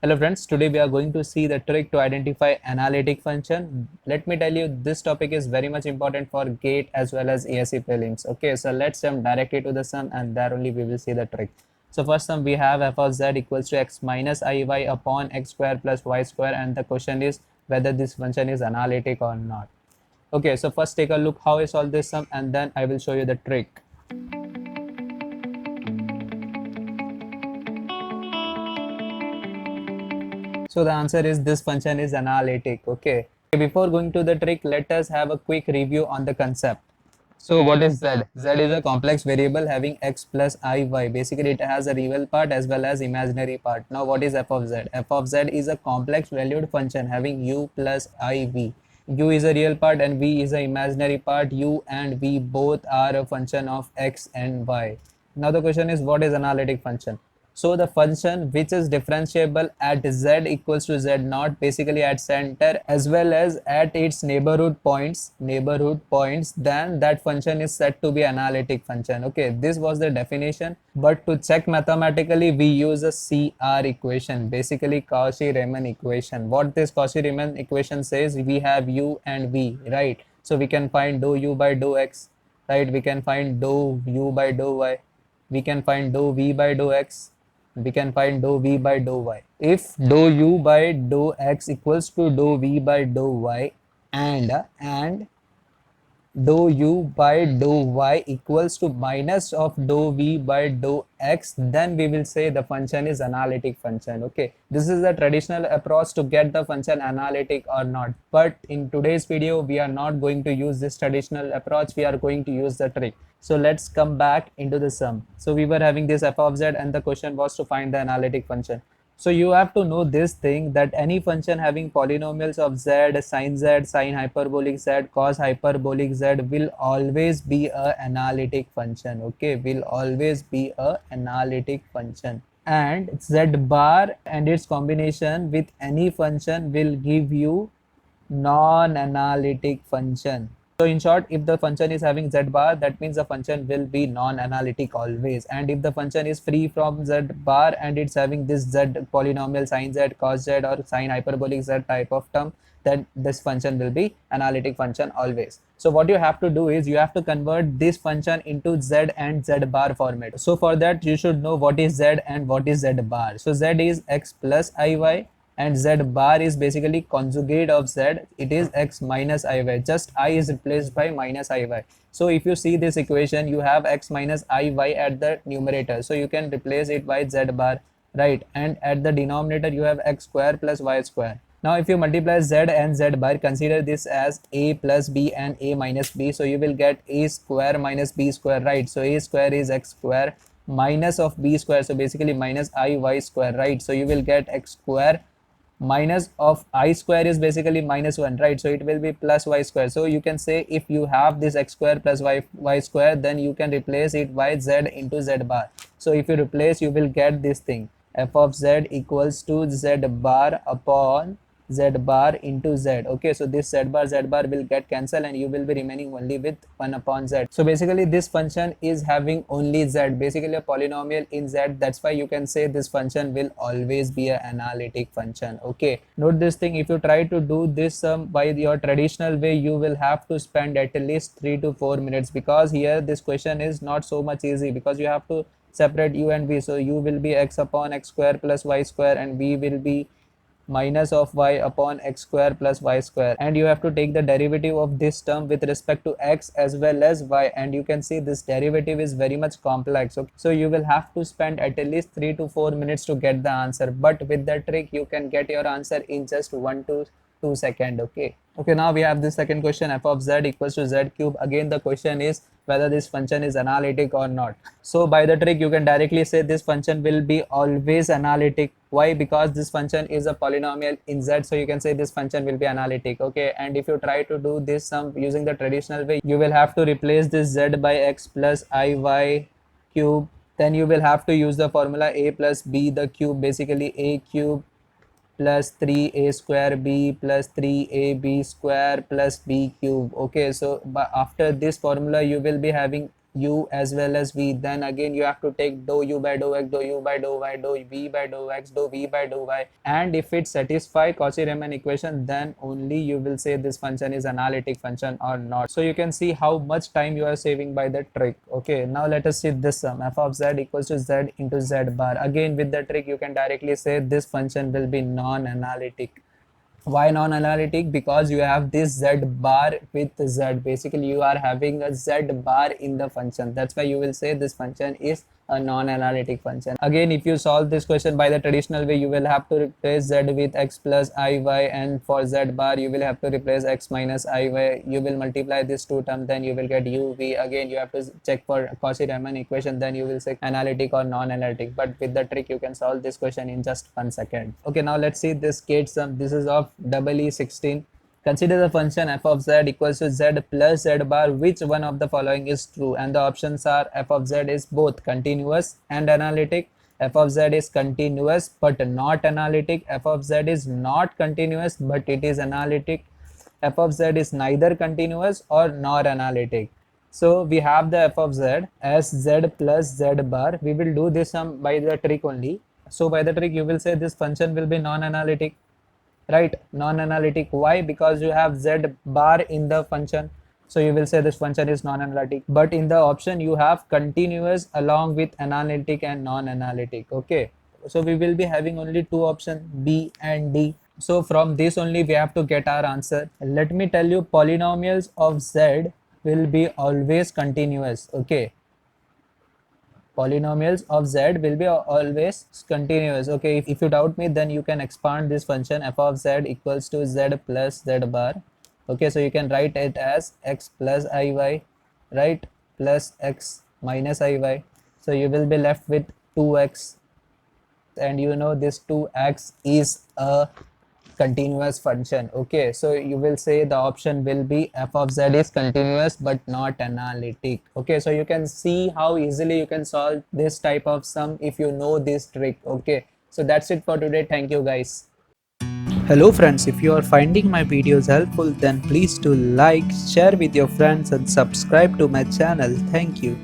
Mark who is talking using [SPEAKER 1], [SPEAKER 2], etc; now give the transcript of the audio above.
[SPEAKER 1] Hello friends, today we are going to see the trick to identify analytic function. Let me tell you, this topic is very much important for GATE as well as ASE prelims. Okay, so let's jump directly to the sum and there only we will see the trick. So first sum we have f of z equals to x minus iy upon x square plus y square, and the question is whether this function is analytic or not. Okay, so first take a look how I solve this sum and then I will show you the trick. So the answer is this function is analytic. Okay. Before going to the trick, let us have a quick review on the concept. So what is z? Z is a complex variable having x plus iy. Basically, it has a real part as well as imaginary part. Now, what is f of z? F of z is a complex valued function having u plus iv. U is a real part and v is an imaginary part. U and v both are a function of x and y. Now the question is, what is analytic function? So the function which is differentiable at z equals to z naught, basically at center as well as at its neighborhood points, then that function is said to be analytic function. Okay, this was the definition, but to check mathematically we use a CR equation, basically Cauchy-Riemann equation. What this Cauchy-Riemann equation says, we have u and v, right? So we can find dou u by dou x, right? We can find dou u by dou y, we can find dou v by dou x, we can find dou v by dou y. If dou u by dou x equals to dou v by dou y and dou u by dou y equals to minus of dou v by dou x, then we will say the function is analytic function. Okay, this is the traditional approach to get the function analytic or not, but in today's video we are not going to use this traditional approach, we are going to use the trick. So let's come back into the sum. So we were having this f of z and the question was to find the analytic function. So you have to know this thing, that any function having polynomials of z, sine hyperbolic z, cos hyperbolic z will always be a analytic function. Okay, will always be a analytic function. And z bar and its combination with any function will give you non-analytic function. So in short, if the function is having z bar, that means the function will be non-analytic always. And if the function is free from z bar and it's having this z polynomial sin z, cos z or sine hyperbolic z type of term, then this function will be analytic function always. So what you have to do is you have to convert this function into z and z bar format. So for that you should know what is z and what is z bar. So z is x plus iy and z bar is basically conjugate of z, it is x minus iy, just I is replaced by minus iy. So if you see this equation, you have x minus iy at the numerator, so you can replace it by z bar, right? And at the denominator you have x square plus y square. Now if you multiply z and z bar, consider this as a plus b and a minus b, so you will get a square minus b square, right? So a square is x square minus of b square, so basically minus iy square, right? So you will get x square minus of I square is basically minus 1, right? So it will be plus y square. So you can say if you have this x square plus y square, then you can replace it by z into z bar. So if you replace, you will get this thing, f of z equals to z bar upon z bar into z. Okay, so this z bar will get cancelled and you will be remaining only with 1 upon z. So basically this function is having only z, basically a polynomial in z. That's why you can say this function will always be an analytic function. Okay, note this thing, if you try to do this by your traditional way, you will have to spend at least 3 to 4 minutes, because here this question is not so much easy, because you have to separate u and v. So u will be x upon x square plus y square and v will be minus of y upon x square plus y square, and you have to take the derivative of this term with respect to x as well as y, and you can see this derivative is very much complex. Okay, so you will have to spend at least 3 to 4 minutes to get the answer, but with the trick you can get your answer in just 1 to 2 seconds. Okay, now we have this second question, f of z equals to z cube. Again the question is whether this function is analytic or not. So by the trick you can directly say this function will be always analytic. Why? Because this function is a polynomial in z, so you can say this function will be analytic. Okay, and if you try to do this sum using the traditional way, you will have to replace this z by x plus iy cube, then you will have to use the formula a plus b the cube, basically a cube plus 3a square b plus 3ab square plus b cube. Okay, so after this formula you will be having u as well as v, then again you have to take dou u by dou x, dou u by dou y, dou v by dou x, dou v by dou y, and if it satisfy Cauchy-Riemann equation, then only you will say this function is analytic function or not. So you can see how much time you are saving by the trick. Okay, now let us see this sum, f of z equals to z into z bar. Again with the trick you can directly say this function will be non-analytic. Why non-analytic? Because you have this z bar with z. Basically you are having a z bar in the function, that's why you will say this function is a non-analytic function. Again, if you solve this question by the traditional way, you will have to replace z with x plus iy, and for z bar you will have to replace x minus iy. You will multiply this two term, then you will get uv. Again you have to check for Cauchy-Riemann equation, then you will say analytic or non-analytic. But with the trick you can solve this question in just 1 second. Okay, now let's see this gate sum. This is of EE16. Consider the function f of z equals to z plus z bar. Which one of the following is true? And the options are f of z is both continuous and analytic, f of z is continuous but not analytic, f of z is not continuous but it is analytic, f of z is neither continuous or nor analytic. So we have the f of z as z plus z bar. We will do this sum by the trick only. So by the trick you will say this function will be non-analytic, right? Non-analytic. Why? Because you have z bar in the function, so you will say this function is non-analytic. But in the option you have continuous along with analytic and non-analytic. Okay, so we will be having only two options, b and d. So from this only we have to get our answer. Let me tell you, polynomials of z will be always continuous. Okay, polynomials of z will be always continuous. Okay, if you doubt me, then you can expand this function f of z equals to z plus z bar. Okay, so you can write it as x plus iy, right, plus x minus iy. So you will be left with 2x, and you know this 2x is a continuous function. Okay, so you will say the option will be f of z is continuous but not analytic. Okay, so you can see how easily you can solve this type of sum if you know this trick. Okay, so that's it for today. Thank you guys. Hello friends, if you are finding my videos helpful, then please do like, share with your friends and subscribe to my channel. Thank you.